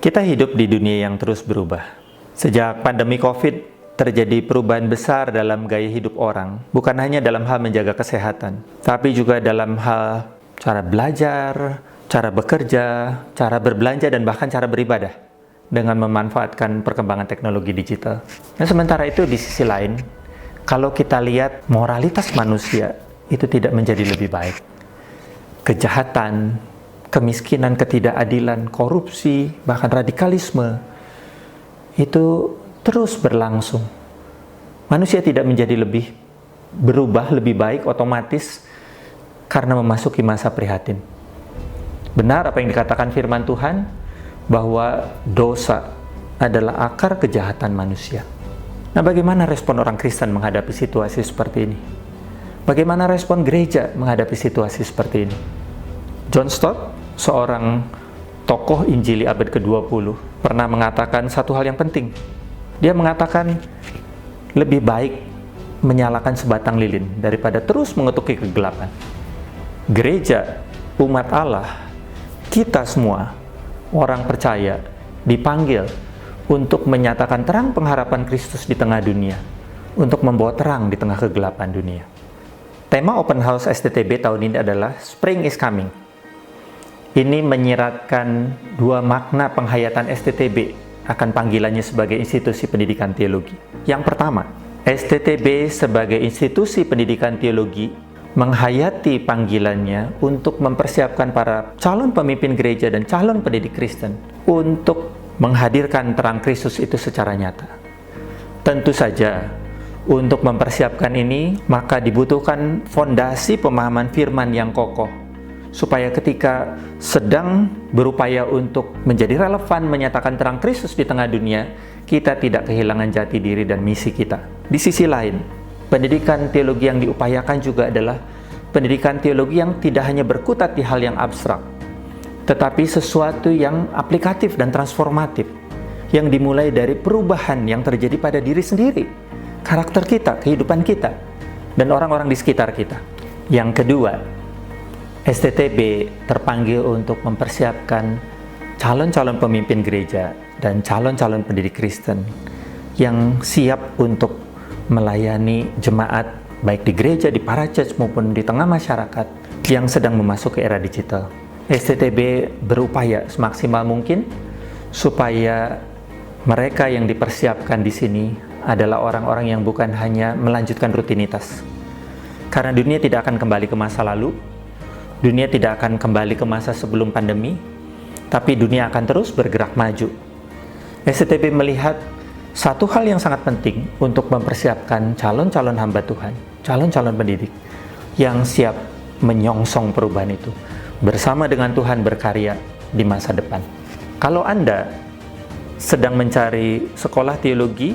Kita hidup di dunia yang terus berubah. Sejak pandemi COVID, terjadi perubahan besar dalam gaya hidup orang, bukan hanya dalam hal menjaga kesehatan, tapi juga dalam hal cara belajar, cara bekerja, cara berbelanja, dan bahkan cara beribadah dengan memanfaatkan perkembangan teknologi digital. Nah, sementara itu di sisi lain, kalau kita lihat moralitas manusia itu tidak menjadi lebih baik. Kejahatan, kemiskinan, ketidakadilan, korupsi, bahkan radikalisme itu terus berlangsung. Manusia tidak menjadi berubah lebih baik otomatis karena memasuki masa prihatin. Benar apa yang dikatakan firman Tuhan, bahwa dosa adalah akar kejahatan manusia. Nah, bagaimana respon orang Kristen menghadapi situasi seperti ini? Bagaimana respon gereja menghadapi situasi seperti ini? John Stott, seorang tokoh Injili abad ke-20, pernah mengatakan satu hal yang penting. Dia mengatakan, lebih baik menyalakan sebatang lilin daripada terus mengetuki kegelapan. Gereja, umat Allah, kita semua, orang percaya, dipanggil untuk menyatakan terang pengharapan Kristus di tengah dunia, untuk membawa terang di tengah kegelapan dunia. Tema Open House STTB tahun ini adalah Spring is Coming. Ini menyiratkan dua makna penghayatan STTB akan panggilannya sebagai institusi pendidikan teologi. Yang pertama, STTB sebagai institusi pendidikan teologi menghayati panggilannya untuk mempersiapkan para calon pemimpin gereja dan calon pendidik Kristen untuk menghadirkan terang Kristus itu secara nyata. Tentu saja, untuk mempersiapkan ini, maka dibutuhkan fondasi pemahaman firman yang kokoh, supaya ketika sedang berupaya untuk menjadi relevan menyatakan terang Kristus di tengah dunia, kita tidak kehilangan jati diri dan misi kita. Di sisi lain, pendidikan teologi yang diupayakan juga adalah pendidikan teologi yang tidak hanya berkutat di hal yang abstrak, tetapi sesuatu yang aplikatif dan transformatif, yang dimulai dari perubahan yang terjadi pada diri sendiri, karakter kita, kehidupan kita, dan orang-orang di sekitar kita. Yang kedua, STTB terpanggil untuk mempersiapkan calon-calon pemimpin gereja dan calon-calon pendidik Kristen yang siap untuk melayani jemaat baik di gereja, di para church maupun di tengah masyarakat yang sedang memasuki era digital. STTB berupaya semaksimal mungkin supaya mereka yang dipersiapkan di sini adalah orang-orang yang bukan hanya melanjutkan rutinitas. Karena dunia tidak akan kembali ke masa lalu, dunia tidak akan kembali ke masa sebelum pandemi, tapi dunia akan terus bergerak maju. STTB melihat satu hal yang sangat penting untuk mempersiapkan calon-calon hamba Tuhan, calon-calon pendidik yang siap menyongsong perubahan itu, bersama dengan Tuhan berkarya di masa depan. Kalau Anda sedang mencari sekolah teologi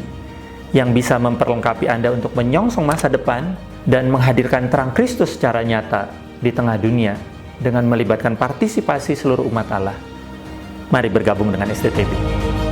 yang bisa memperlengkapi Anda untuk menyongsong masa depan dan menghadirkan terang Kristus secara nyata di tengah dunia dengan melibatkan partisipasi seluruh umat Allah, mari bergabung dengan STTB.